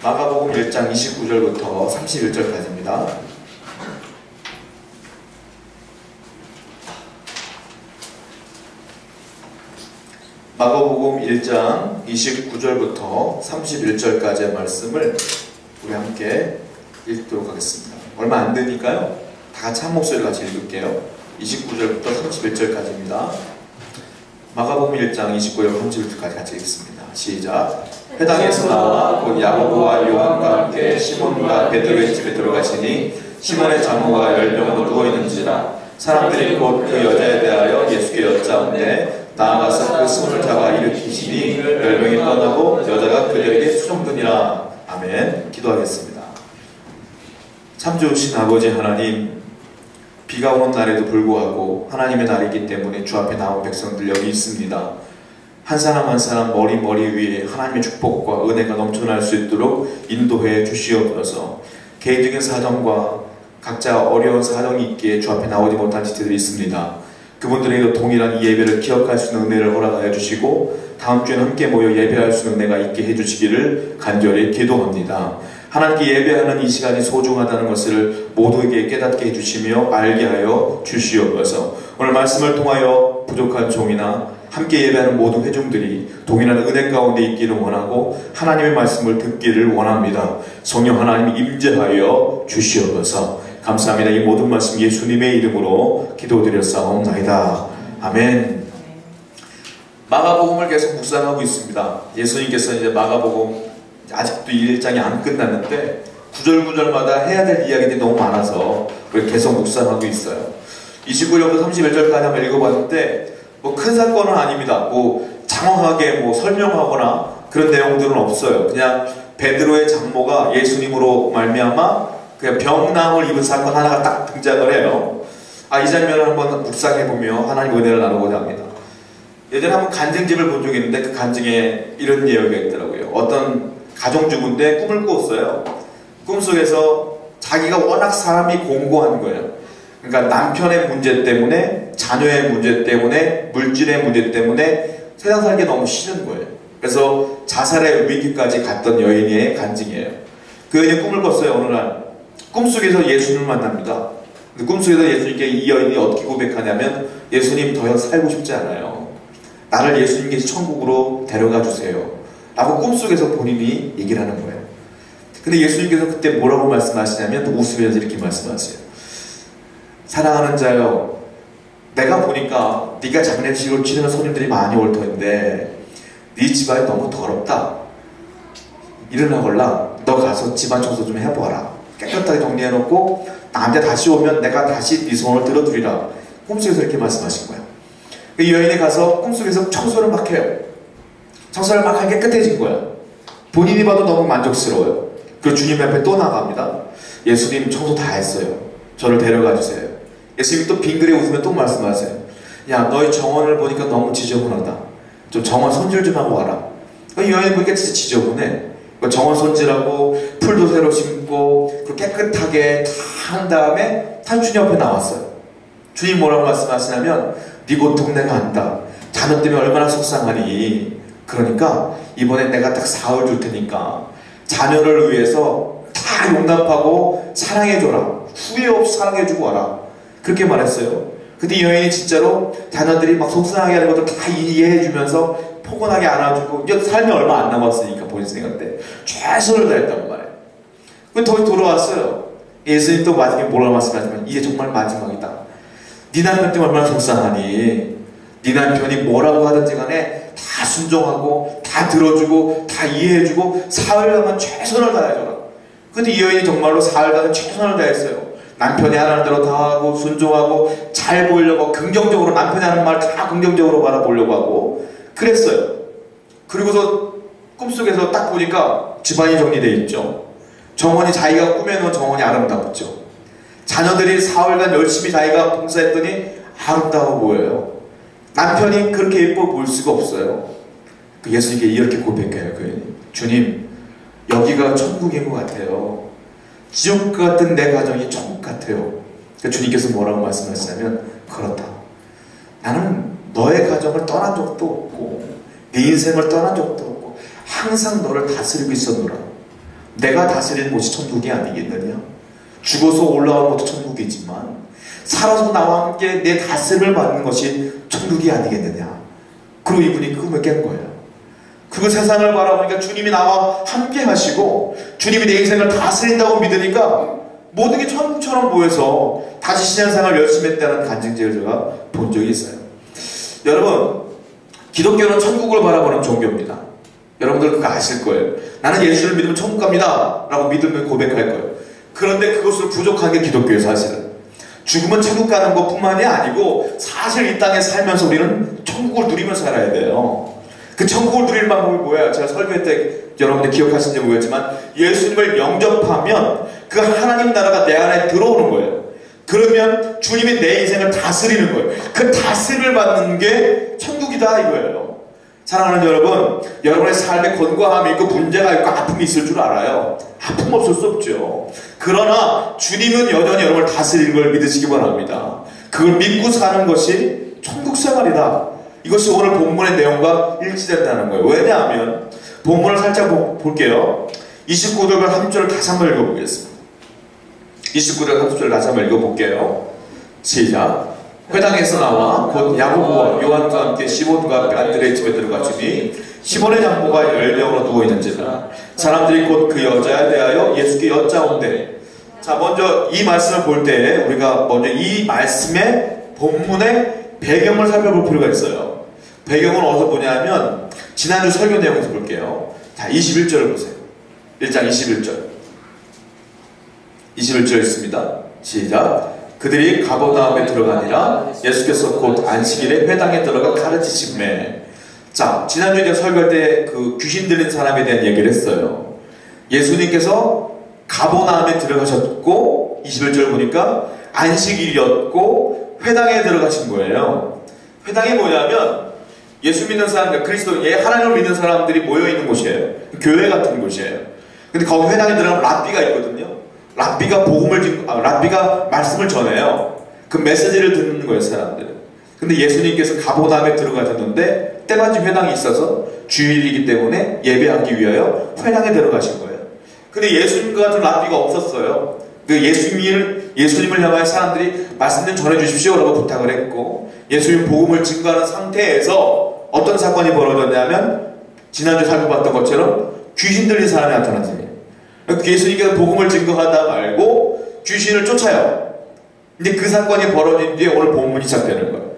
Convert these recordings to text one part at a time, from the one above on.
마가복음 1장 29절부터 31절까지입니다. 마가복음 1장 29절부터 31절까지의 말씀을 우리 함께 읽도록 하겠습니다. 얼마 안 되니까요. 다 같이 한 목소리 같이 읽을게요. 29절부터 31절까지입니다. 마가복음 1장 29절 31절까지 같이 읽습니다. 시작. 회당에서 나와 곧 야고보와 요한과 함께 시몬과 베드로의 집에 들어가시니 시몬의 장모가 10명으로 누워있는지라 사람들이 곧 그 여자에 대하여 예수께 여짜온대 나아가서 그 손을 잡아 일으키시니 10명이 떠나고 여자가 그들에게 수종드니라. 아멘. 기도하겠습니다. 참 좋으신 아버지 하나님, 비가 오는 날에도 불구하고 하나님의 날이기 때문에 주 앞에 나온 백성들 여기 있습니다. 한 사람 한 사람 머리 위에 하나님의 축복과 은혜가 넘쳐날 수 있도록 인도해 주시옵소서. 개인적인 사정과 각자 어려운 사정이 있기에 주 앞에 나오지 못한 지체들이 있습니다. 그분들에게도 동일한 이 예배를 기억할 수 있는 은혜를 허락하여 주시고 다음 주에는 함께 모여 예배할 수 있는 은혜가 있게 해주시기를 간절히 기도합니다. 하나님께 예배하는 이 시간이 소중하다는 것을 모두에게 깨닫게 해주시며 알게 하여 주시옵소서. 오늘 말씀을 통하여 부족한 종이나 함께 예배하는 모든 회중들이 동일한 은혜 가운데 있기를 원하고 하나님의 말씀을 듣기를 원합니다. 성령 하나님 임재하여 주시옵소서. 감사합니다. 이 모든 말씀 예수님의 이름으로 기도드렸사옵나이다. 아멘. 마가복음을 계속 묵상하고 있습니다. 예수님께서 이제 마가복음 아직도 1장이 안 끝났는데 구절구절마다 해야 될 이야기들이 너무 많아서 계속 묵상하고 있어요. 29절부터 31절까지 한번 읽어봤는데 뭐 큰 사건은 아닙니다. 뭐 장황하게 뭐 설명하거나 그런 내용들은 없어요. 그냥 베드로의 장모가 예수님으로 말미암아 그냥 병남을 입은 사건 하나가 딱 등장을 해요. 이 장면을 한번 묵상해보며 하나님 은혜를 나누고자 합니다. 예전에 한번 간증집을 본 적이 있는데 그 간증에 이런 이야기가 있더라고요. 어떤 가정주부인데 꿈을 꾸었어요. 꿈속에서 자기가 워낙 사람이 공고한 거예요. 그러니까 남편의 문제 때문에, 자녀의 문제 때문에, 물질의 문제 때문에 세상 살기 너무 싫은 거예요. 그래서 자살의 위기까지 갔던 여인의 간증이에요. 그 여인이 꿈을 꿨어요. 어느 날 꿈속에서 예수님을 만납니다. 근데 꿈속에서 예수님께 이 여인이 어떻게 고백하냐면 예수님 더 이상 살고 싶지 않아요. 나를 예수님께서 천국으로 데려가 주세요. 라고 꿈속에서 본인이 얘기를 하는 거예요. 근데 예수님께서 그때 뭐라고 말씀하시냐면 웃으면서 이렇게 말씀하세요. 사랑하는 자여, 내가 보니까 네가 장례식을 치르는 손님들이 많이 올 터인데 네 집안이 너무 더럽다. 일어나걸라 너 가서 집안 청소 좀 해보아라. 깨끗하게 정리해놓고 나한테 다시 오면 내가 다시 네 손을 들어주리라. 꿈속에서 이렇게 말씀하신 거예요. 이 여인이 가서 꿈속에서 청소를 막 해요. 청소를 막 하게 깨끗해진 거예요. 본인이 봐도 너무 만족스러워요. 그리고 주님 앞에 또 나갑니다. 예수님 청소 다 했어요. 저를 데려가 주세요. 예수님이 또 빙그레 웃으면 또 말씀하세요. 야, 너희 정원을 보니까 너무 지저분하다. 좀 정원 손질 좀 하고 와라. 이 여인이 보니까 진짜 지저분해. 정원 손질하고 풀도 새로 심고 깨끗하게 다 한 다음에 주님 앞에 나왔어요. 주님 뭐라고 말씀하시냐면 네 고통 내가 안다. 자녀 때문에 얼마나 속상하니. 그러니까 이번엔 내가 딱 사흘 줄 테니까 자녀를 위해서 다 용납하고 사랑해줘라. 후회 없이 사랑해주고 와라. 그렇게 말했어요. 근데 이 여인이 진짜로 자녀들이 막 속상하게 하는 것도 다 이해해주면서 포근하게 안아주고 삶이 얼마 안 남았으니까 본인 생각 때 최선을 다했단 말이에요. 더 돌아왔어요. 예수님 또 마지막에 뭐라고 말씀하시면 이제 정말 마지막이다. 네 남편 때문에 얼마나 속상하니. 네 남편이 뭐라고 하든지 간에 다 순종하고 다 들어주고 다 이해해주고 사흘간만 최선을 다해줘라. 근데 이 여인이 정말로 사흘간은 최선을 다했어요. 남편이 하라는 대로 다 하고 순종하고 잘 보이려고 긍정적으로 남편이 하는 말 다 긍정적으로 바라보려고 하고 그랬어요. 그리고서 꿈속에서 딱 보니까 집안이 정리되어 있죠. 정원이 자기가 꾸며놓은 정원이 아름답죠. 자녀들이 사흘간 열심히 자기가 봉사했더니 아름다워 보여요. 남편이 그렇게 예뻐 보일 수가 없어요. 예수님께 이렇게 고백해요. 주님, 여기가 천국인 것 같아요. 지옥 같은 내 가정이 천국 같아요. 주님께서 뭐라고 말씀하시냐면 그렇다. 나는 너의 가정을 떠난 적도 없고 네 인생을 떠난 적도 없고 항상 너를 다스리고 있었노라. 내가 다스리는 곳이 천국이 아니겠느냐? 죽어서 올라오는 것도 천국이지만 살아서 나와 함께 내 다스림을 받는 것이 천국이 아니겠느냐? 그리고 이분이 꿈을 깬 거예요. 그 세상을 바라보니까 주님이 나와 함께 하시고 주님이 내 인생을 다스린다고 믿으니까 모든 게 천국처럼 보여서 다시 신앙생활 열심히 했다는 간증제를 제가 본 적이 있어요. 여러분, 기독교는 천국을 바라보는 종교입니다. 여러분들 그거 아실 거예요. 나는 예수를 믿으면 천국 갑니다 라고 믿으면 고백할 거예요. 그런데 그것으로 부족한 게 기독교예요. 사실은 죽으면 천국 가는 것뿐만이 아니고 사실 이 땅에 살면서 우리는 천국을 누리면서 살아야 돼요. 그 천국을 누릴 방법이 뭐야? 제가 설교할 때 여러분들 기억하시는지 모르겠지만 예수님을 영접하면 그 하나님 나라가 내 안에 들어오는 거예요. 그러면 주님이 내 인생을 다스리는 거예요. 그 다스림을 받는 게 천국이다 이거예요. 사랑하는 여러분, 여러분의 삶에 건강함이 있고 문제가 있고 아픔이 있을 줄 알아요. 아픔 없을 수 없죠. 그러나 주님은 여전히 여러분을 다스리는 걸 믿으시기 바랍니다. 그걸 믿고 사는 것이 천국 생활이다. 이것이 오늘 본문의 내용과 일치된다는 거예요. 왜냐하면 본문을 살짝 볼게요. 29절과 30절을 다시 한번 읽어보겠습니다. 29절 30절 다시 한번 읽어볼게요. 시작. 회당에서 나와 곧 야고보와 요한과 함께 시몬과 안드레의 집에 들어갔으니 시몬의 장모가 10명으로 누워있는지라 사람들이 곧 그 여자에 대하여 예수께 여짜온대. 자, 먼저 이 말씀을 볼 때 우리가 먼저 이 말씀의 본문의 배경을 살펴볼 필요가 있어요. 배경은 어디서 보냐면 지난주 설교 내용에서 볼게요. 자, 21절을 보세요. 1장 21절 21절 있습니다. 시작. 그들이 가버나움에 들어가니라 예수께서 곧 안식일에 회당에 들어가 가르치시매. 자, 지난주에 제가 설교할 때 그 귀신 들린 사람에 대한 얘기를 했어요. 예수님께서 가버나움에 들어가셨고 21절 보니까 안식일이었고 회당에 들어가신 거예요. 회당이 뭐냐면 예수 믿는 사람들, 그리스도, 하나님을 믿는 사람들이 모여있는 곳이에요. 교회 같은 곳이에요. 근데 거기 회당에 들어가면 랍비가 있거든요. 랍비가 말씀을 전해요. 그 메시지를 듣는 거예요, 사람들은. 근데 예수님께서 가버나움에 들어가셨는데 때마침 회당이 있어서 주일이기 때문에 예배하기 위하여 회당에 들어가신 거예요. 근데 예수님과 같은 랍비가 없었어요. 그 예수님을 향하여 사람들이 말씀 좀 전해주십시오 라고 부탁을 했고 예수님 복음을 증거하는 상태에서 어떤 사건이 벌어졌냐면 지난주 살펴봤던 것처럼 귀신 들린 사람이 나타났어요. 예수님께서 복음을 증거하다 말고 귀신을 쫓아요. 근데 그 사건이 벌어진 뒤에 오늘 본문이 시작되는 거예요.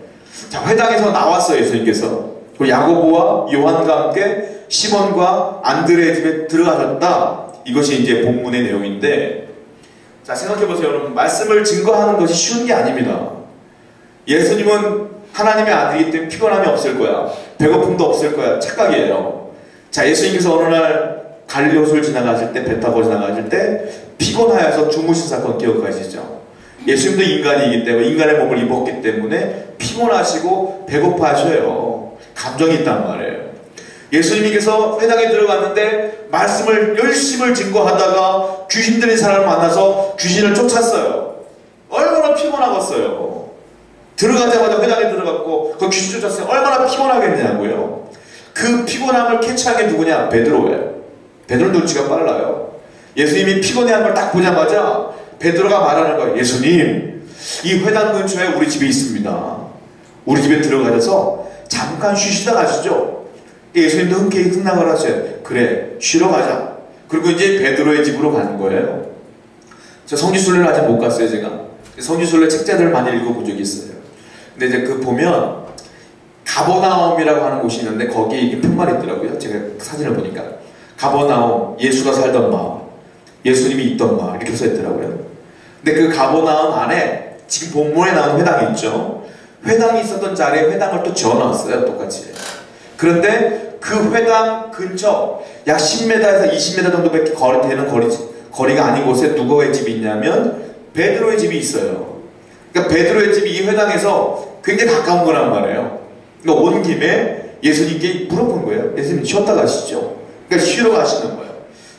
자, 회당에서 나왔어요. 예수님께서. 그리고 야고보와 요한과 함께 시몬과 안드레의 집에 들어가셨다. 이것이 이제 본문의 내용인데, 자, 생각해보세요. 여러분, 말씀을 증거하는 것이 쉬운 게 아닙니다. 예수님은 하나님의 아들이기 때문에 피곤함이 없을 거야. 배고픔도 없을 거야. 착각이에요. 자, 예수님께서 어느 날 갈릴리 호수를 지나가실 때, 배 타고 지나가실 때 피곤하여서 주무신 사건 기억하시죠? 예수님도 인간이기 때문에, 인간의 몸을 입었기 때문에 피곤하시고 배고파하셔요. 감정이 있단 말이에요. 예수님께서 회당에 들어갔는데 말씀을 열심히 증거하다가 귀신 들린 사람을 만나서 귀신을 쫓았어요. 얼마나 피곤하겠어요. 들어가자마자 회당에 들어갔고 그 귀신 쫓았어요. 얼마나 피곤하겠냐고요. 그 피곤함을 캐치한 게 누구냐? 베드로예요. 베드로 눈치가 빨라요. 예수님이 피곤해한 걸 딱 보자마자 베드로가 말하는 거예요. 예수님, 이 회당 근처에 우리 집이 있습니다. 우리 집에 들어가셔서 잠깐 쉬시다 가시죠. 예수님도 흔쾌히 승낙을 하셔요. 그래, 쉬러 가자. 그리고 이제 베드로의 집으로 가는 거예요. 저 성지순례를 아직 못 갔어요, 제가. 성지순례 책자들을 많이 읽어본 적이 있어요. 근데 이제 그 보면 가버나움이라고 하는 곳이 있는데 거기에 이게 편말이 있더라고요. 제가 사진을 보니까 가버나움, 예수가 살던 마을, 예수님이 있던 마을 이렇게 써 있더라고요. 근데 그 가버나움 안에 지금 본문에 나온 회당이 있죠. 회당이 있었던 자리에 회당을 또 지어놨어요. 똑같이. 그런데 그 회당 근처 약 10m에서 20m 정도밖에 되는 거리가 아닌 곳에 누구의 집이 있냐면 베드로의 집이 있어요. 그러니까 베드로의 집이 이 회당에서 굉장히 가까운 거란 말이에요. 그러니까 온 김에 예수님께 물어본 거예요. 예수님 쉬었다 가시죠. 그러니까 쉬러 가시는 거예요.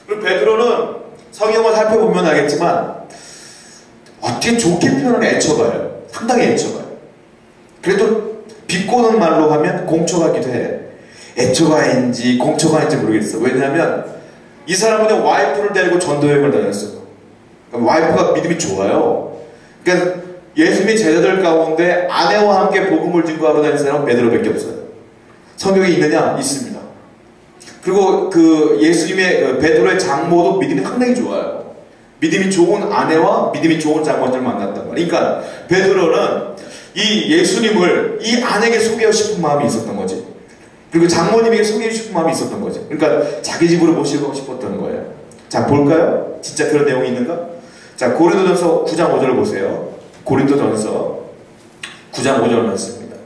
그리고 베드로는 성경을 살펴보면 알겠지만 어떻게 좋게 표현을 애처가요. 상당히 애처가요. 그래도 비꼬는 말로 하면 공처가기도 해. 애처가인지 공처가인지 모르겠어. 왜냐하면 이 사람은 와이프를 데리고 전도여행을 다녔어요. 와이프가 믿음이 좋아요. 그러니까 예수님의 제자들 가운데 아내와 함께 복음을 증거하러 다니는 사람은 베드로밖에 없어요. 성경에 있느냐? 있습니다. 그리고 그 예수님의 베드로의 장모도 믿음이 상당히 좋아요. 믿음이 좋은 아내와 믿음이 좋은 장모를 만났단 말이에요. 그러니까 베드로는 이 예수님을 이 아내에게 소개하고 싶은 마음이 있었던 거지. 그리고 장모님에게 소개하고 싶은 마음이 있었던 거지. 그러니까 자기 집으로 모시고 싶었던 거예요. 자, 볼까요? 진짜 그런 내용이 있는가? 자, 고린도전서 9장 5절을 보세요. 고린도전서 9장 5절 말씀입니다.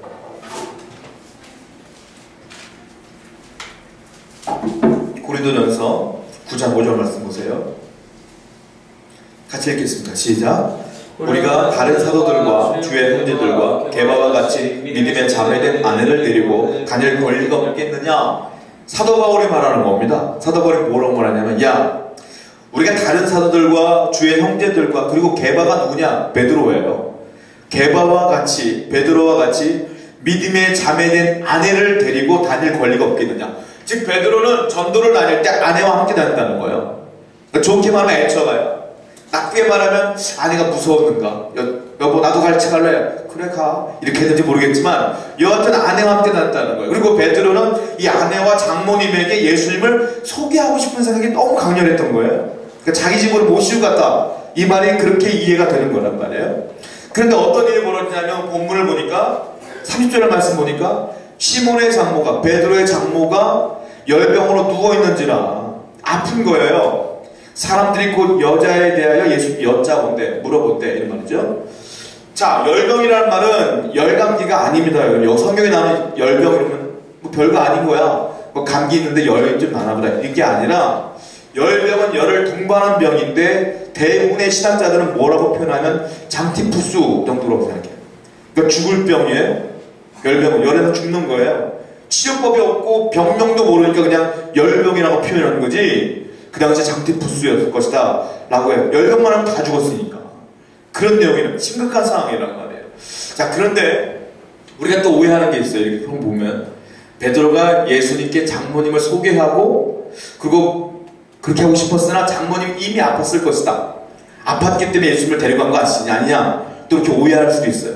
고린도전서 9장 5절 말씀 보세요. 같이 읽겠습니다. 시작. 우리가 다른 사도들과 주의 형제들과 게바와 같이 믿음의 자매된 아내를 데리고 다닐 권리가 없겠느냐? 사도 바울이 말하는 겁니다. 사도 바울이 뭐라고 말하냐면, 야, 우리가 다른 사도들과 주의 형제들과 그리고 게바가 누구냐? 베드로예요. 게바와 같이, 베드로와 같이 믿음의 자매된 아내를 데리고 다닐 권리가 없겠느냐? 즉 베드로는 전도를 다닐 때 아내와 함께 다닌다는 거예요. 좋게 말하면 애처가요. 나쁘게 말하면 아내가 무서웠는가? 여보 나도 같이 갈래? 그래 가. 이렇게 했는지 모르겠지만 여하튼 아내와 함께 다녔다는 거예요. 그리고 베드로는 이 아내와 장모님에게 예수님을 소개하고 싶은 생각이 너무 강렬했던 거예요. 그러니까 자기 집으로 모시고 갔다. 이 말이 그렇게 이해가 되는 거란 말이에요. 그런데 어떤 일이 벌어지냐면 본문을 보니까 30절의 말씀 보니까 시몬의 장모가 베드로의 장모가 열병으로 누워있는지라 아픈 거예요. 사람들이 곧 여자에 대하여 예수님께 여짜본데 물어본대 이런 말이죠. 자, 열병이라는 말은 열감기가 아닙니다. 성경에 나오는 열병 이러면 뭐 별거 아닌 거야. 뭐 감기 있는데 열이 좀 나나보다 이게 아니라 열병은 열을 동반한 병인데 대부분의 신학자들은 뭐라고 표현하면 장티푸스 정도로 생각해요. 그러니까 죽을 병이에요. 열병은 열에서 죽는 거예요. 치료법이 없고 병명도 모르니까 그냥 열병이라고 표현하는 거지. 그 당시 장티푸스였을 것이다 라고 해요. 열병만 하면 다 죽었으니까. 그런 내용이는 심각한 상황이란 말이에요. 자, 그런데 우리가 또 오해하는 게 있어요. 이렇게 보면 베드로가 예수님께 장모님을 소개하고 그리고 그렇게 하고 싶었으나 장모님 이미 아팠을 것이다. 아팠기 때문에 예수님을 데려간 거 아니냐? 또 이렇게 오해할 수도 있어요.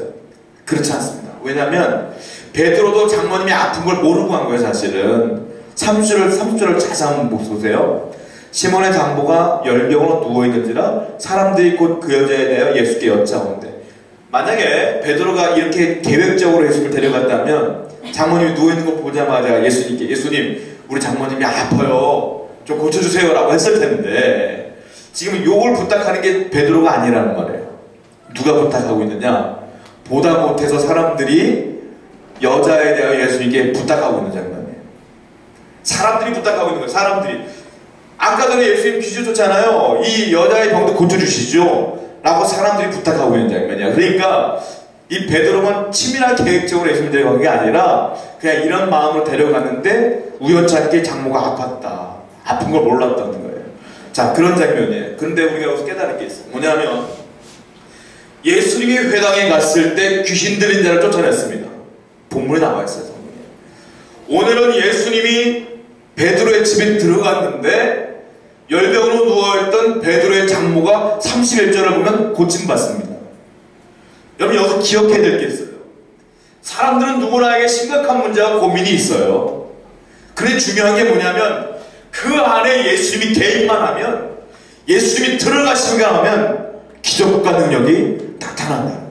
그렇지 않습니다. 왜냐하면 베드로도 장모님이 아픈 걸 모르고 한 거예요. 사실은 30절을 자세히 한번 보세요. 시몬의 장모가 열병으로 누워있는지라 사람들이 곧 그 여자에 대하여 예수께 여짜온대. 만약에 베드로가 이렇게 계획적으로 예수님을 데려갔다면 장모님이 누워있는 거 보자마자 예수님께 예수님 우리 장모님이 아파요 좀 고쳐주세요 라고 했을 텐데 지금 욕을 부탁하는 게 베드로가 아니라는 말이에요. 누가 부탁하고 있느냐? 보다 못해서 사람들이 여자에 대하여 예수님께 부탁하고 있는 장면이에요. 사람들이 부탁하고 있는 거예요. 사람들이 아까 전에 예수님 귀주셨잖아요. 이 여자의 병도 고쳐주시죠 라고 사람들이 부탁하고 있는 장면이야. 그러니까 이 베드로는 치밀한 계획적으로 예수님을 데려간 게 아니라 그냥 이런 마음으로 데려갔는데 우연찮게 장모가 아팠다. 아픈 걸 몰랐다는 거예요. 자, 그런 장면이에요. 그런데 우리가 여기서 깨달은 게 있어요. 뭐냐면 예수님이 회당에 갔을 때 귀신 들린 자를 쫓아냈습니다. 본문에 나와 있어요. 오늘은 예수님이 베드로의 집에 들어갔는데 열병으로 누워있던 베드로의 장모가 31절을 보면 고침받습니다. 여러분 여기서 기억해야 될 게 있어요. 사람들은 누구나에게 심각한 문제와 고민이 있어요. 그런데 중요한 게 뭐냐면 그 안에 예수님이 개입만 하면 예수님이 들어가시기만 하면 기적과 능력이 나타난다.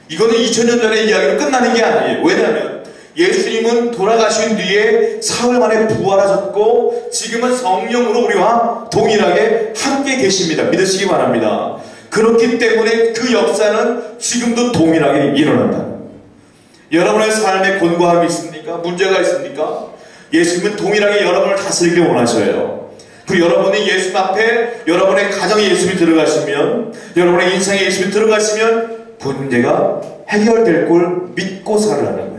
이거는 2000년 전의 이야기로 끝나는 게 아니에요. 왜냐하면 예수님은 돌아가신 뒤에 사흘 만에 부활하셨고 지금은 성령으로 우리와 동일하게 함께 계십니다. 믿으시기 바랍니다. 그렇기 때문에 그 역사는 지금도 동일하게 일어난다. 여러분의 삶에 곤고함이 있습니까? 문제가 있습니까? 예수님은 동일하게 여러분을 다스리길 원하셔요. 그리고 여러분이 예수님 앞에 여러분의 가정에 예수님이 들어가시면 여러분의 인생에 예수님이 들어가시면 그 문제가 해결될 걸 믿고 살아가는 거예요.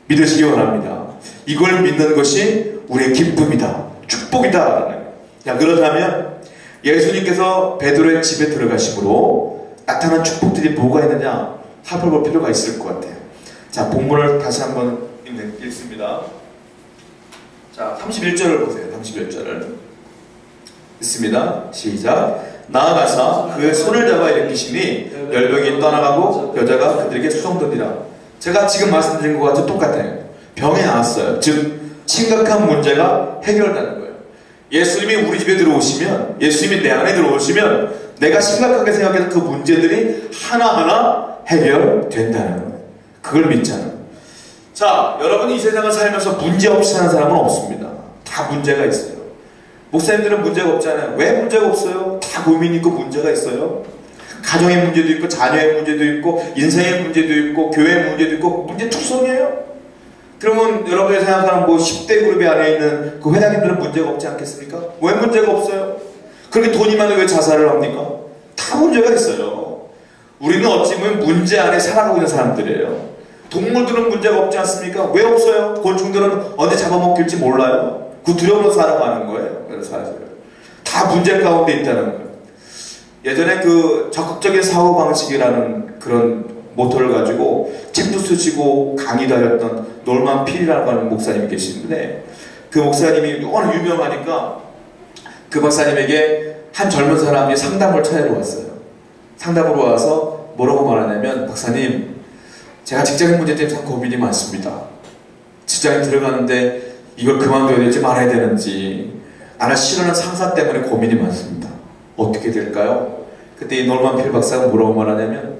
믿으시기 원합니다. 이걸 믿는 것이 우리의 기쁨이다. 축복이다. 자, 그렇다면 예수님께서 베드로의 집에 들어가심으로 나타난 축복들이 뭐가 있느냐 살펴볼 필요가 있을 것 같아요. 자, 본문을 다시 한번 읽습니다. 자, 31절을 보세요. 31절을. 있습니다. 시작. 나아가서 그 손을 잡아 일으키시니 열병이 떠나가고 여자가 그들에게 수종되니라. 제가 지금 말씀드린 것과 똑같아요. 병이 나았어요. 즉 심각한 문제가 해결되는 거예요. 예수님이 우리 집에 들어오시면, 예수님이 내 안에 들어오시면 내가 심각하게 생각해서 그 문제들이 하나하나 해결된다는 거예요. 그걸 믿잖아요. 자, 여러분 이 세상을 살면서 문제 없이 사는 사람은 없습니다. 다 문제가 있어요. 목사님들은 문제가 없잖아요. 왜 문제가 없어요? 다 고민이 있고 문제가 있어요. 가정의 문제도 있고 자녀의 문제도 있고 인생의 문제도 있고 교회의 문제도 있고 문제투성이에요. 그러면 여러분이 생각하는 뭐 10대 그룹에 안에 있는 그 회장님들은 문제가 없지 않겠습니까? 왜 문제가 없어요? 그렇게 돈이 많은데 왜 자살을 합니까? 다 문제가 있어요. 우리는 어찌 보면 문제 안에 살아가고 있는 사람들이에요. 동물들은 문제가 없지 않습니까? 왜 없어요? 곤충들은 언제 잡아먹힐지 몰라요. 그 두려움으로 살아가는 거예요. 그래서 사실 다 문제 가운데 있다는 거예요. 예전에 그 적극적인 사고방식이라는 그런 모토를 가지고 책도 쓰시고 강의도 하셨던 놀만 필이라고 하는 목사님이 계시는데, 그 목사님이 워낙 유명하니까 그 박사님에게 한 젊은 사람이 상담을 찾으러 왔어요. 상담으로 와서 뭐라고 말하냐면, 박사님, 제가 직장인 문제 때문에 참 고민이 많습니다. 직장에 들어가는데 이걸 그만둬야 될지 말아야 되는지, 나를 싫어하는 상사 때문에 고민이 많습니다. 어떻게 될까요? 그때 이 놀만 필 박사가 뭐라고 말하냐면,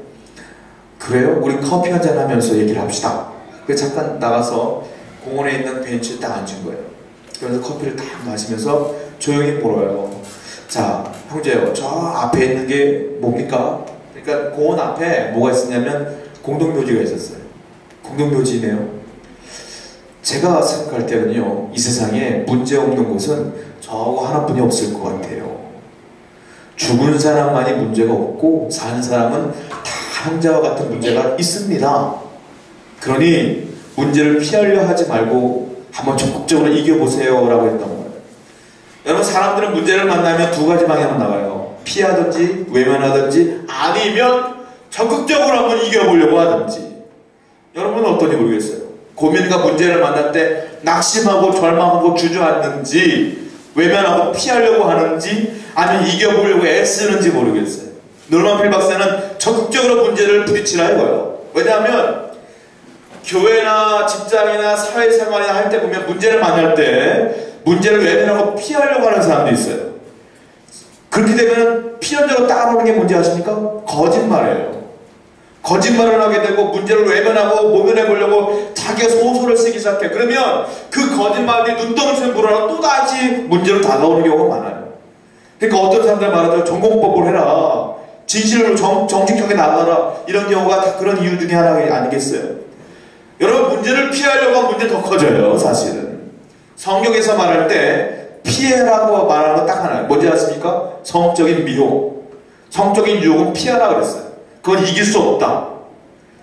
그래요? 우리 커피 한잔 하면서 얘기를 합시다. 그래서 잠깐 나가서 공원에 있는 벤치에 딱 앉은 거예요. 그래서 커피를 딱 마시면서 조용히 물어요. 자, 형제요, 저 앞에 있는 게 뭡니까? 그러니까 공원 앞에 뭐가 있었냐면 공동묘지가 있었어요. 공동묘지네요. 제가 생각할 때는요, 이 세상에 문제 없는 곳은 저거 하나뿐이 없을 것 같아요. 죽은 사람만이 문제가 없고 사는 사람은 다 형제와 같은 문제가 있습니다. 그러니 문제를 피하려 하지 말고 한번 적극적으로 이겨보세요 라고 했던 거예요. 여러분, 사람들은 문제를 만나면 두 가지 방향으로 나가요. 피하든지 외면하든지 아니면 적극적으로 한번 이겨보려고 하든지. 여러분은 어떤지 모르겠어요. 고민과 문제를 만날 때 낙심하고 절망하고 주저앉는지, 외면하고 피하려고 하는지, 아니면 이겨보려고 애쓰는지 모르겠어요. 놀만 필 박사는 적극적으로 문제를 부딪히라 이거예요. 왜냐하면 교회나 직장이나 사회생활이나 할 때 보면 문제를 만날 때 문제를 외면하고 피하려고 하는 사람도 있어요. 그렇게 되면 필연적으로 따라오는 게 뭔지 아십니까? 거짓말이에요. 거짓말을 하게 되고 문제를 외면하고 모면해보려고 자기가 소설을 쓰기 시작해. 그러면 그 거짓말이 눈덩이처럼 불어나 또다시 문제로 다가오는 경우가 많아요. 그러니까 어떤 사람들 말하자면 전공법을 해라, 진실로 정직하게 나가라, 이런 경우가 다 그런 이유 중에 하나 아니겠어요? 여러분, 문제를 피하려고 하면 문제 더 커져요. 사실은 성경에서 말할 때 피해라고 말하는 건 딱 하나예요. 뭔지 아십니까? 성적인 미혹, 성적인 유혹은 피하라 그랬어요. 그건 이길 수 없다.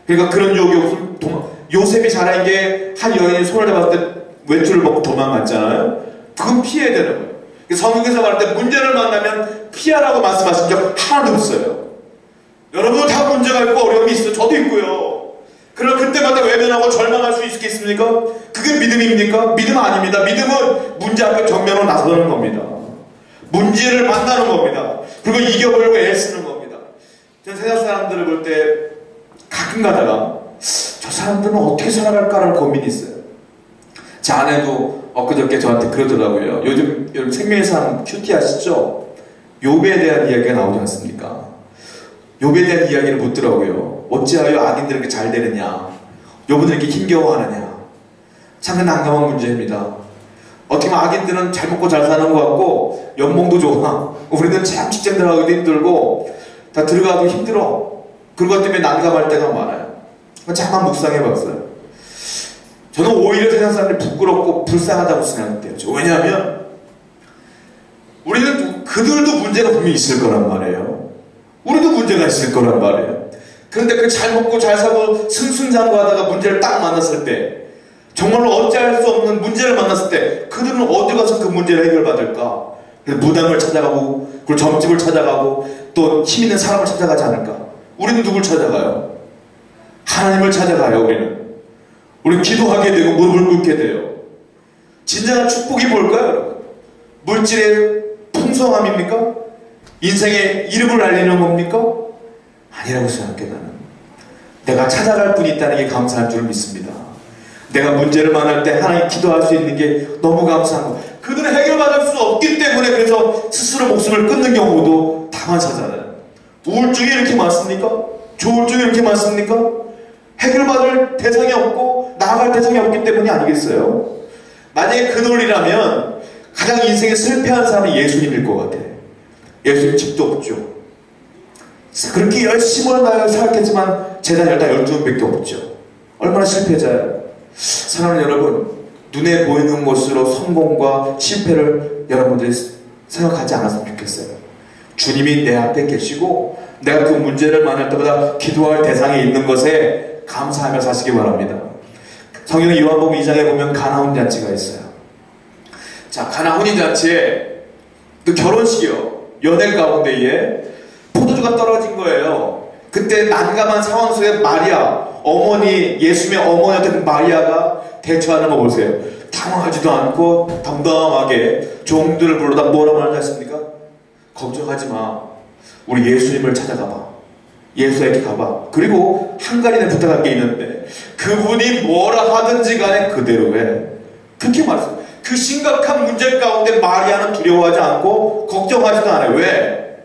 그러니까 그런 유혹이 없으면 요셉이 잘한 게 한 여인이 손을 잡았을 때 외투를 벗고 도망갔잖아요. 그건 피해야 되는 거예요. 성경에서 말할 때 문제를 만나면 피하라고 말씀하신 적 하나도 없어요. 여러분도 다 문제가 있고 어려움이 있어요. 저도 있고요. 그럼 그때마다 외면하고 절망할 수 있겠습니까? 그게 믿음입니까? 믿음 아닙니다. 믿음은 문제 앞에 정면으로 나서는 겁니다. 문제를 만나는 겁니다. 그리고 이겨보려고 애쓰는 겁니다. 저는 세상 사람들을 볼 때 가끔 가다가 저 사람들은 어떻게 살아갈까라는 고민이 있어요. 제 아내도 엊그저께 저한테 그러더라고요. 요즘 생명의 삶 큐티 아시죠? 욥에 대한 이야기가 나오지 않습니까? 욥에 대한 이야기를 묻더라고요. 어찌하여 악인들이 이렇게 잘 되느냐, 욥은 이렇게 힘겨워하느냐. 참 난감한 문제입니다. 어떻게 보면 악인들은 잘 먹고 잘 사는 것 같고 연봉도 좋아. 우리는 참 직장 들어가기도 힘들고 다 들어가도 힘들어. 그것 때문에 난감할 때가 많아요. 잠깐 묵상해봤어요. 저는 오히려 세상 사람들이 부끄럽고 불쌍하다고 생각해요. 왜냐하면 우리는 그들도 문제가 분명히 있을 거란 말이에요. 우리도 문제가 있을 거란 말이에요. 그런데 그 잘 먹고 잘 사고 승승장구하다가 문제를 딱 만났을 때, 정말로 어찌할 수 없는 문제를 만났을 때 그들은 어디 가서 그 문제를 해결받을까? 무당을 찾아가고, 그리고 점집을 찾아가고, 또 힘 있는 사람을 찾아가지 않을까? 우리는 누굴 찾아가요? 하나님을 찾아가요. 우리는 기도하게 되고 무릎을 꿇게 돼요. 진정한 축복이 뭘까요? 물질의 풍성함입니까? 인생의 이름을 알리는 겁니까? 아니라고 생각해. 나는 내가 찾아갈 분이 있다는 게 감사한 줄 믿습니다. 내가 문제를 만날 때 하나님 기도할 수 있는 게 너무 감사한 거. 그들은 해결받을 수 없기 때문에 그래서 스스로 목숨을 끊는 경우도 다반사잖아요. 우울증이 이렇게 많습니까? 조울증이 이렇게 많습니까? 해결받을 대상이 없고 나아갈 대상이 없기 때문이 아니겠어요? 만약에 그 논리라면 가장 인생에 실패한 사람이 예수님일 것 같아. 예수님 집도 없죠. 그렇게 열심히 살았겠지만 재단 12명밖에 없죠. 얼마나 실패자예요. 사랑하는 여러분, 눈에 보이는 것으로 성공과 실패를 여러분들이 생각하지 않았으면 좋겠어요. 주님이 내 앞에 계시고 내가 그 문제를 만날 때마다 기도할 대상에 있는 것에 감사하며 사시기 바랍니다. 성경 요한복음 2장에 보면 가나 혼인잔치가 있어요. 자, 가나 혼인잔치에 그 결혼식이요. 연애 가운데에 포도주가 떨어진 거예요. 그때 난감한 상황 속에 마리아, 어머니, 예수님의 어머니였던 마리아가 대처하는 거 보세요. 당황하지도 않고 담담하게 종들을 불러다 뭐라고 하는지 아십니까? 걱정하지 마. 우리 예수님을 찾아가봐. 예수에게 가봐. 그리고 한 가지 내 부탁할 게 있는데 그분이 뭐라 하든지 간에 그대로 해. 그렇게 말했어요. 그 심각한 문제 가운데 마리아는 두려워하지 않고 걱정하지도 않아요. 왜?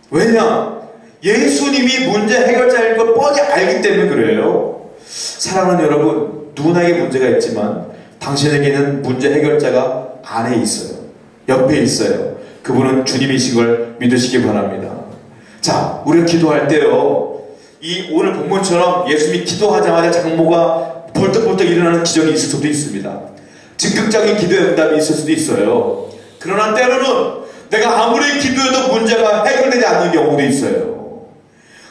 왜냐? 예수님이 문제 해결자일 걸 뻔히 알기 때문에 그래요. 사랑하는 여러분, 누구나에게 문제가 있지만 당신에게는 문제 해결자가 안에 있어요. 옆에 있어요. 그분은 주님이신 걸 믿으시기 바랍니다. 자, 우리가 기도할 때요, 이 오늘 본문처럼 예수님이 기도하자마자 장모가 벌떡벌떡 일어나는 기적이 있을 수도 있습니다. 즉각적인 기도의 응답이 있을 수도 있어요. 그러나 때로는 내가 아무리 기도해도 문제가 해결되지 않는 경우도 있어요.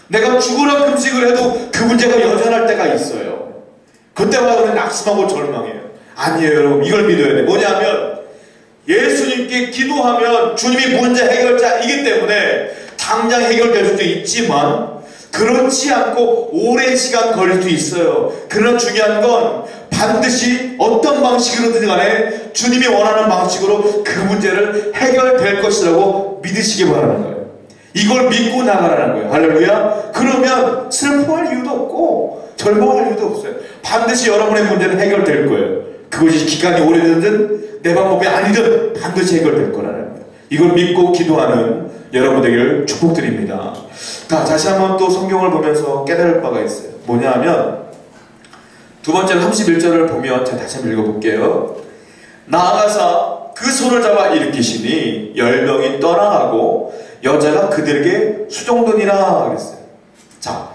내가 죽으라 금식을 해도 그 문제가 여전할 때가 있어요. 그때마다 우리는 낙심하고 절망해요. 아니에요, 여러분. 이걸 믿어야 돼. 뭐냐면 예수님께 기도하면 주님이 문제 해결자이기 때문에 당장 해결될 수도 있지만 그렇지 않고 오랜 시간 걸릴 수 있어요. 그러나 중요한 건 반드시 어떤 방식으로든 간에 주님이 원하는 방식으로 그 문제를 해결될 것이라고 믿으시기 바라는 거예요. 이걸 믿고 나가라는 거예요. 할렐루야. 그러면 슬퍼할 이유도 없고 절망할 이유도 없어요. 반드시 여러분의 문제는 해결될 거예요. 그것이 기간이 오래되든 내 방법이 아니든 반드시 해결될 거라는 거예요. 이걸 믿고 기도하는 여러분에게 축복드립니다. 자, 다시 한번 또 성경을 보면서 깨달을 바가 있어요. 뭐냐 하면 두 번째 31절을 보면 제가 다시 한번 읽어볼게요. 나아가사 그 손을 잡아 일으키시니 10명이 떠나가고 여자가 그들에게 수종드니라 그랬어요. 자,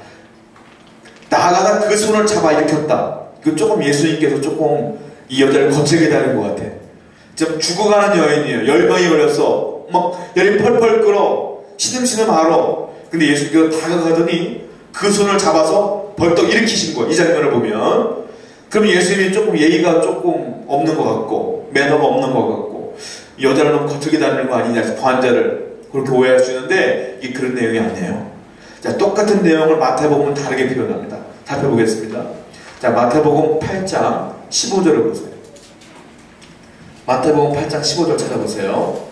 나아가다 그 손을 잡아 일으켰다. 그 조금 예수님께서 조금 이 여자를 거칠게 다룬 것 같아. 지금 죽어가는 여인이에요. 10명이 걸렸어. 막 열이 펄펄 끓어. 시름시름 앓어. 근데 예수님께서 다가가더니 그 손을 잡아서 벌떡 일으키신 거예요. 이 장면을 보면. 그럼 예수님이 조금 예의가 조금 없는 것 같고 매너가 없는 것 같고 여자를 너무 거칠게 다루는 거 아니냐 해서 환자를 그렇게 오해할 수 있는데 이게 그런 내용이 아니에요. 자, 똑같은 내용을 마태복음은 다르게 표현합니다. 살펴보겠습니다. 자, 마태복음 8장 15절을 보세요. 마태복음 8장 15절 찾아보세요.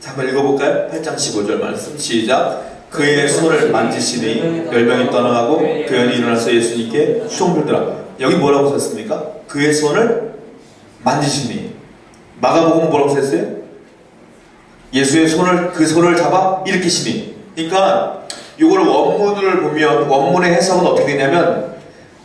자, 한번 읽어볼까요? 8장 15절 말씀 시작. 그의 손을 만지시니 10명이 떠나가고 그 여인이 일어나서 예수님께 수종들더라. 여기 뭐라고 썼습니까? 그의 손을 만지시니. 마가복음은 뭐라고 썼어요? 예수의 손을, 그 손을 잡아 일으키시니. 그러니까 이걸 원문을 보면 원문의 해석은 어떻게 되냐면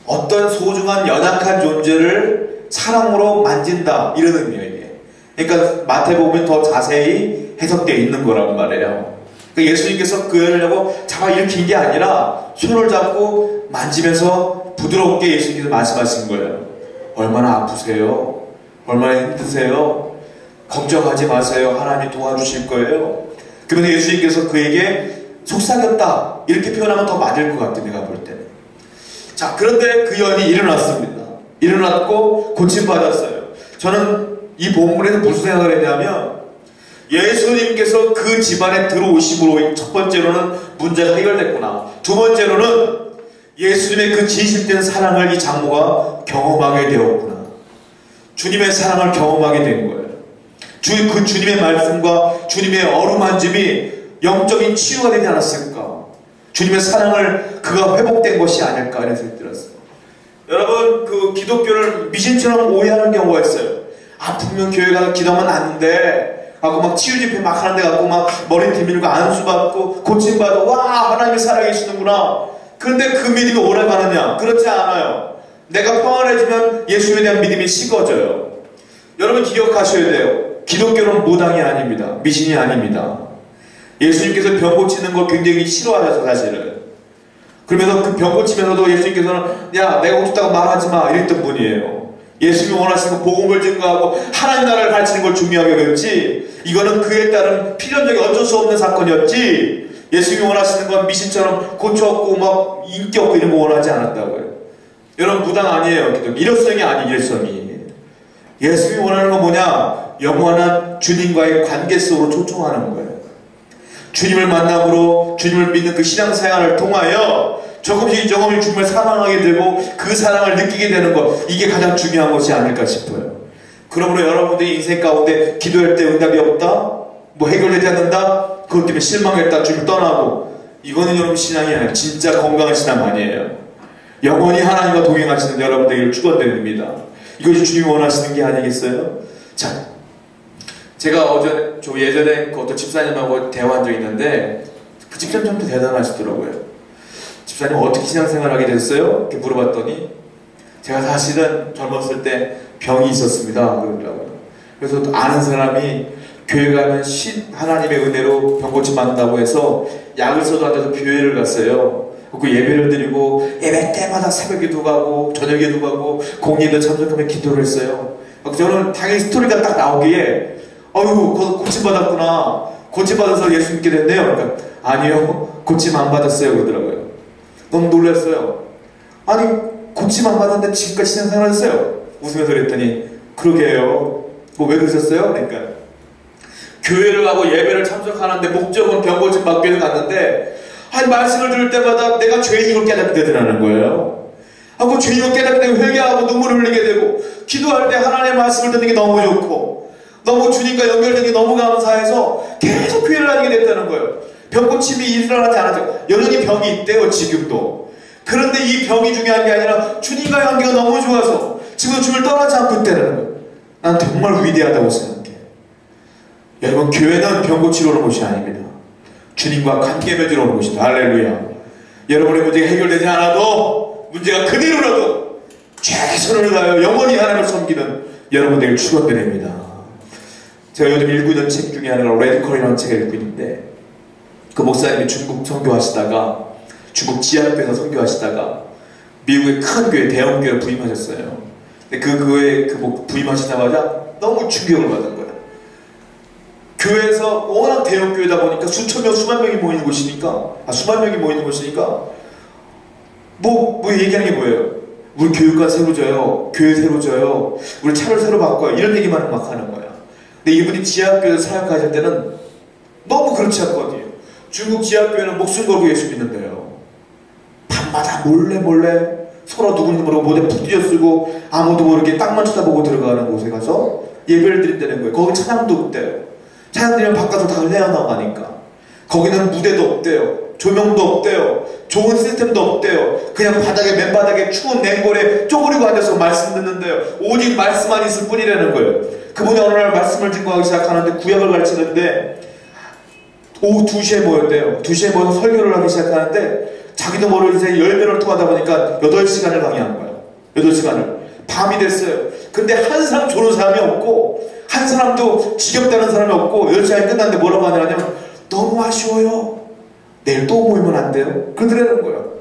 어떤 소중한 연약한 존재를 사랑으로 만진다 이런 의미예요. 이게. 그러니까 마태복음이 더 자세히 해석되어 있는 거란 말이에요. 그러니까 예수님께서 그 여인을 잡아 일으킨 게 아니라 손을 잡고 만지면서 부드럽게 예수님께서 말씀하신 거예요. 얼마나 아프세요? 얼마나 힘드세요? 걱정하지 마세요. 하나님이 도와주실 거예요. 그러면서 예수님께서 그에게 속삭였다 이렇게 표현하면 더 맞을 것 같아요. 내가 볼 때는. 자, 그런데 그 여인이 일어났습니다. 일어났고 고침받았어요. 저는 이 본문에서 무슨 생각을 했냐면 예수님께서 그 집안에 들어오심으로 첫 번째로는 문제가 해결됐구나. 두 번째로는 예수님의 그 진실된 사랑을 이 장모가 경험하게 되었구나. 주님의 사랑을 경험하게 된 거예요. 그 주님의 말씀과 주님의 어루만짐이 영적인 치유가 되지 않았을까? 주님의 사랑을 그가 회복된 것이 아닐까 이런 생각이 들었어요. 여러분, 그 기독교를 미신처럼 오해하는 경우가 있어요. 아, 분명 교회 가서 기도하면 안 돼. 하고 막 치유 집회 막 하는데 갖고 막 머리 뒤밀고 안수 받고 고침 받고 와, 하나님이 살아계시는구나. 그런데 그 믿음이 오래 가느냐? 그렇지 않아요. 내가 평안해지면 예수에 대한 믿음이 식어져요. 여러분 기억하셔야 돼요. 기독교는 무당이 아닙니다. 미신이 아닙니다. 예수님께서 병 고치는 걸 굉장히 싫어하셔서 사실은. 그러면서 그 병 고치면서도 예수님께서는 야, 내가 고쳤다고 말하지 마 이랬던 분이에요. 예수님이 원하시는 건 복음을 증거하고 하나님 나라를 가르치는 걸 중요하게 여겼지, 이거는 그에 따른 필연적인 어쩔 수 없는 사건이었지, 예수님이 원하시는 건 미신처럼 고쳐갖고 막 인기 없고 이런 거 원하지 않았다고요. 여러분 무당 아니에요. 일회성이 아니에요. 일회성이. 예수님이 원하는 건 뭐냐? 영원한 주님과의 관계 속으로 초청하는 거예요. 주님을 만남으로 주님을 믿는 그 신앙생활을 통하여 조금씩 주님을 사랑하게 되고 그 사랑을 느끼게 되는 것, 이게 가장 중요한 것이 아닐까 싶어요. 그러므로 여러분들이 인생 가운데 기도할 때 응답이 없다, 뭐 해결되지 않는다, 그것 때문에 실망했다, 주님 떠나고, 이거는 여러분 신앙이 아니에요. 진짜 건강한 신앙 아니에요. 영원히 하나님과 동행하시는 여러분들에게 축원드립니다. 이것이 주님이 원하시는 게 아니겠어요? 자, 제가 예전에 그 어떤 집사님하고 대화한 적이 있는데, 그 집사님 참 대단하시더라고요. 집사님 어떻게 신앙생활 하게 됐어요? 이렇게 물어봤더니, 제가 사실은 젊었을 때 병이 있었습니다. 그러더라고요. 그래서 아는 사람이 교회 가면 하나님의 은혜로 병고침 받는다고 해서 약을 써도 안 돼서 교회를 갔어요. 그 예배를 드리고 예배 때마다 새벽에도 가고 저녁에도 가고 공예도 참석하며 기도를 했어요. 저는 당연히 스토리가 딱 나오기에 어휴, 고침받았구나. 고침받아서 예수 믿게 됐네요. 그러니까 아니요, 고침 안 받았어요. 그러더라고요. 너무 놀랐어요. 아니, 고침 안 받았는데 지금까지 신앙생활 했어요. 웃으면서 그랬더니 그러게요. 뭐 왜 그러셨어요? 그러니까 교회를 가고 예배를 참석하는데 목적은 병고침 받기 위해서 갔는데, 아니 말씀을 들을 때마다 내가 죄인인 걸 깨닫게 되더라는 거예요. 하고 죄인인 걸 깨닫게 되고 회개하고 눈물을 흘리게 되고, 기도할 때 하나님의 말씀을 듣는 게 너무 좋고 너무 주님과 연결되는 게 너무 감사해서 계속 교회를 다니게 됐다는 거예요. 병고침이 일어나지 않았죠. 여전히 병이 있대요, 지금도. 그런데 이 병이 중요한 게 아니라 주님과의 관계가 너무 좋아서 지금도 주님을 떠나지 않고 있다는 거예요. 난 정말 위대하다고 생각해요. 여러분, 교회는 병 고치러 오는 곳이 아닙니다. 주님과 관계 맺으러 오는 곳이다. 할렐루야. 여러분의 문제가 해결되지 않아도, 문제가 그대로라도 최선을 다하여 영원히 하나님을 섬기는 여러분들에게 축원드립니다. 제가 요즘 읽고 있는 책 중에 하나가 레디컬이라는 책을 읽고 있는데, 그 목사님이 중국 선교하시다가, 중국 지하교회에서 선교하시다가 미국의 큰 교회, 대형 교회에 부임하셨어요. 근데 그 교회에 부임하시자마자 너무 충격을 받은 거예요. 교회에서 워낙 대형 교회다 보니까 수천 명, 수만 명이 모이는 곳이니까, 수만 명이 모이는 곳이니까 뭐 얘기하는 게 뭐예요? 우리 교육관 새로 져요, 교회 새로 져요, 우리 차를 새로 바꿔요, 이런 얘기만 막 하는 거야. 근데 이분이 지하교회에서 사역하실 때는 너무 그렇지 않거든요. 중국 지하교회는 목숨 걸고 예수 믿는데요. 밤마다 몰래 서로 누군지 모르고 모델 부딪혀 쓰고 아무도 모르게 땅만 쳐다보고 들어가는 곳에 가서 예배를 드린다는 거예요. 거기 찬양도 없대요. 찬양 드리면 바깥으로 다 헤어나가니까. 거기는 무대도 없대요. 조명도 없대요. 좋은 시스템도 없대요. 그냥 바닥에, 맨바닥에 추운 냉골에 쪼그리고 앉아서 말씀 듣는데요. 오직 말씀만 있을 뿐이라는 거예요. 그분이 어느 날 말씀을 증거하기 시작하는데, 구약을 가르치는데 오후 2시에 모였대요. 2시에 모여서 설교를 하기 시작하는데, 자기도 모르게 이제 10명을 통하다 보니까 8시간을 강의한 거예요. 8시간을. 밤이 됐어요. 근데 한 사람 조는 사람이 없고, 한 사람도 지겹다는 사람이 없고, 10시간이 끝났는데 뭐라고 하냐면, 너무 아쉬워요. 내일 또 모이면 안 돼요? 그러더라는 거예요.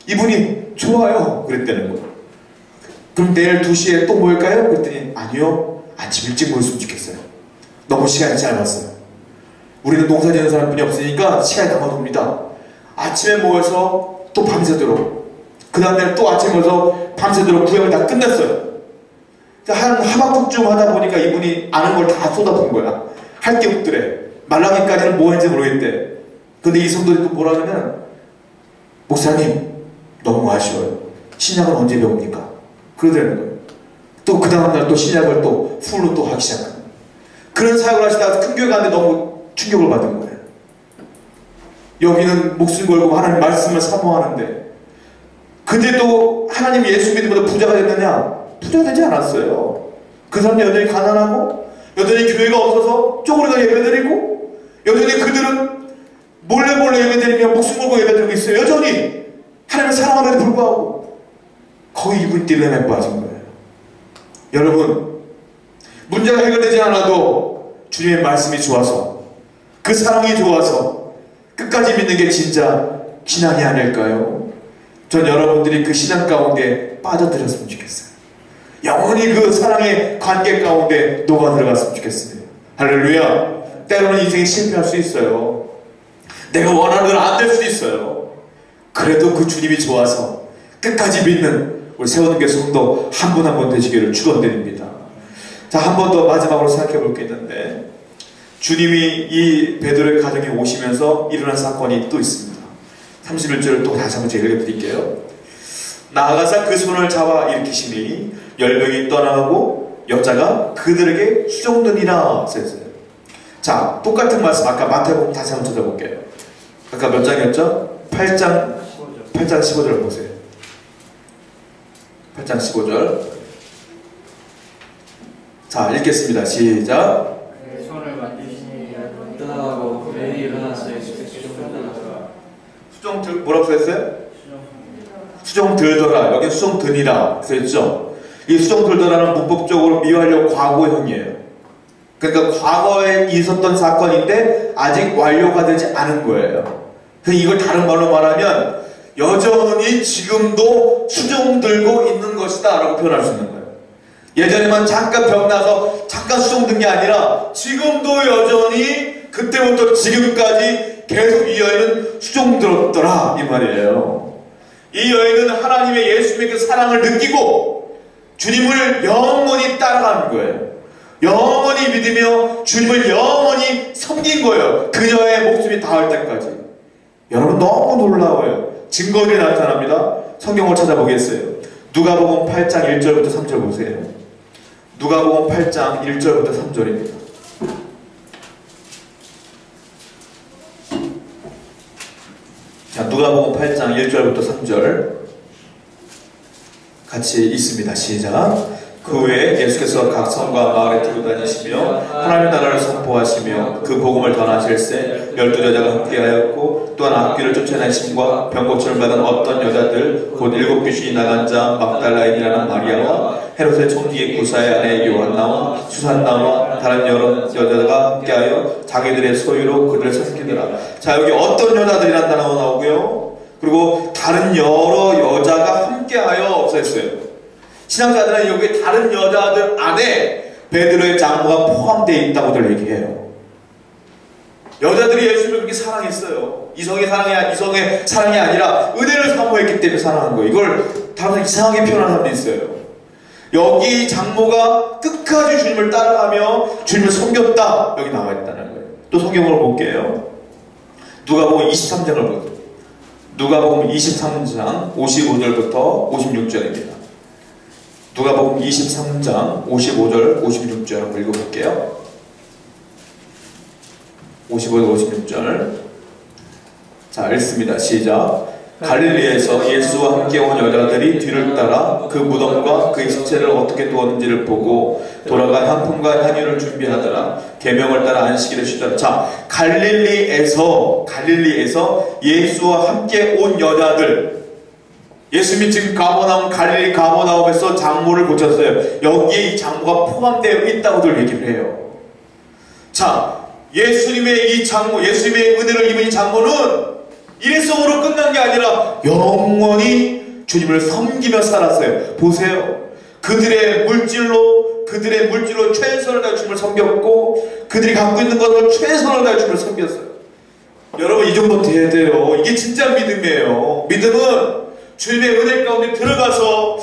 이분이 좋아요. 그랬다는 거예요. 그럼 내일 2시에 또 모일까요? 그랬더니 아니요. 아침 일찍 모였으면 좋겠어요. 너무 시간이 짧았어요. 우리는 농사 지는 사람뿐이 없으니까 시간이 남아돕니다. 아침에 모여서 또 밤새도록, 그 다음날 또 아침에 모여서 밤새도록 구역을 다 끝냈어요. 한 하박국쯤 하다 보니까 이분이 아는 걸 다 쏟아본 거야. 할 게 없더래. 말라기까지는 뭐 했는지 모르겠대. 근데 이 성도들이 또 뭐라 하냐면, 목사님, 너무 아쉬워요. 신약은 언제 배웁니까? 그러더라는 거예요. 또 그 다음날 또 신약을 또 풀로 또 하기 시작하는 거예요. 그런 사역을 하시다가 큰 교회 가는데 너무 충격을 받은 거예요. 여기는 목숨 걸고 하나님 말씀을 사모하는데, 근데 또 하나님 예수 믿음으로 부자가 됐느냐? 부자가 되지 않았어요. 그 사람은 여전히 가난하고, 여전히 교회가 없어서 쪼그리가 예배드리고, 여전히 그들은 몰래 예배드리며 목숨 걸고 예배드리고 있어요. 여전히 하나님을 사랑함에도 불구하고 거의 이분 딜레마에 빠진 거예요. 여러분, 문제가 해결되지 않아도 주님의 말씀이 좋아서, 그 사랑이 좋아서 끝까지 믿는 게 진짜 신앙이 아닐까요? 전 여러분들이 그 신앙 가운데 빠져들었으면 좋겠어요. 영원히 그 사랑의 관계 가운데 녹아 들어갔으면 좋겠어요. 할렐루야. 때로는 인생이 실패할 수 있어요. 내가 원하는 대로 안 될 수도 있어요. 그래도 그 주님이 좋아서 끝까지 믿는 우리 세워둔교 성도 한 분 한 분 되시기를 축원드립니다. 자, 한 번 더 마지막으로 생각해 볼 게 있는데, 주님이 이 베드로의 가정에 오시면서 일어난 사건이 또 있습니다. 31절을 또 다시 한번 제가 읽어드릴게요. 나아가사 그 손을 잡아 일으키시니 10명이 떠나가고 여자가 그들에게 수종드니라 썼어요. 자, 똑같은 말씀 아까 마태복음 다시 한번 찾아볼게요. 아까 몇 장이었죠? 8장 15절 보세요. 8장 15절. 자, 읽겠습니다. 시작. 손을 만지시니 떠나가고 매일 일어나서 수종 뭐라고 써있어요? 수종 들더라. 여기 수종 드니라 그랬죠. 이 수종 들더라는 문법적으로 미완료 과거형이에요. 그러니까 과거에 있었던 사건인데 아직 완료가 되지 않은 거예요. 이걸 다른 말로 말하면 여전히 지금도 수종 들고 있는 것이다 라고 표현할 수 있는 거예요. 예전에만 잠깐 병나서 잠깐 수종 든 게 아니라 지금도 여전히 그때부터 지금까지 계속 이 여인은 수종 들었더라 이 말이에요. 이 여인은 하나님의 예수님의 그 사랑을 느끼고 주님을 영원히 따라가는 거예요. 영원히 믿으며 주님을 영원히 섬긴 거예요. 그녀의 목숨이 닿을 때까지. 여러분 너무 놀라워요. 증거들이 나타납니다. 성경을 찾아보겠어요. 누가복음 8장 1절부터 3절 보세요. 누가복음 8장 1절부터 3절입니다. 자, 누가복음 8장 1절부터 3절 같이 읽습니다. 시작. 그 외에 예수께서 각 성과 마을에 두루 다니시며 하나님의 나라를 선포하시며 그 복음을 전하실세 12여자가 함께하였고 또한 악귀를 쫓아내심과 병고침을 받은 어떤 여자들 곧 7귀신이 나간 자 막달라인이라는 마리아와 헤롯의 총리의 구사의 아내 요한나와 수산나와 다른 여러 여자가 함께하여 자기들의 소유로 그들을 섬기더라. 자, 여기 어떤 여자들이라는 단어가 나오고요. 그리고 다른 여러 여자가 함께하여 없어졌어요. 신앙자들은 여기 다른 여자들 안에 베드로의 장모가 포함되어 있다고들 얘기해요. 여자들이 예수님을 그렇게 사랑했어요. 이성의 사랑이 아니라 은혜를 사모했기 때문에 사랑한 거예요. 이걸 다른 이상하게 표현하는 사람도 있어요. 여기 장모가 끝까지 주님을 따라가며 주님을 섬겼다. 여기 나와 있다는 거예요. 또 성경을 볼게요. 누가복음 23장을 보세요. 누가복음 23장 55절부터 56절입니다. 누가복음 23장 55절 56절 한번 읽어볼게요. 55절 56절 자, 읽습니다. 시작. 갈릴리에서 예수와 함께 온 여자들이 뒤를 따라 그 무덤과 그의 시체를 어떻게 두었는지를 보고 돌아가 향품과 향유를 준비하더라. 계명을 따라 안식일에 쉬더라. 자, 갈릴리에서 예수와 함께 온 여자들, 예수님이 지금 갈릴리 가버나움에서 장모를 고쳤어요. 여기에 이 장모가 포함되어 있다고들 얘기를 해요. 자, 예수님의 이 장모, 예수님의 은혜를 입은 이 장모는 일회성으로 끝난 게 아니라 영원히 주님을 섬기며 살았어요. 보세요. 그들의 물질로 최선을 다해 주님을 섬겼고, 그들이 갖고 있는 것으로 최선을 다해 주님을 섬겼어요. 여러분, 이 정도 돼야 돼요. 이게 진짜 믿음이에요. 믿음은 주님의 은혜 가운데 들어가서,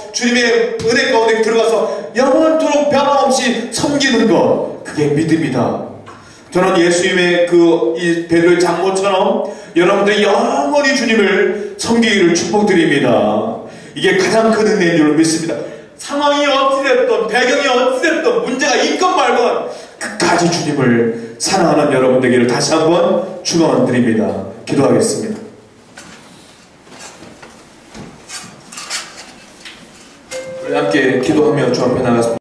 영원토록 변함없이 섬기는 것, 그게 믿음이다. 저는 예수님의 이 베드로의 장모처럼 여러분들이 영원히 주님을 섬기기를 축복드립니다. 이게 가장 큰 은혜인 줄 믿습니다. 상황이 어찌됐든 배경이 어찌됐든 문제가 있건 말건 끝까지 주님을 사랑하는 여러분 되기를 다시 한번 축원드립니다. 기도하겠습니다. 우리 함께 기도하며 주 앞에 나가겠습니다.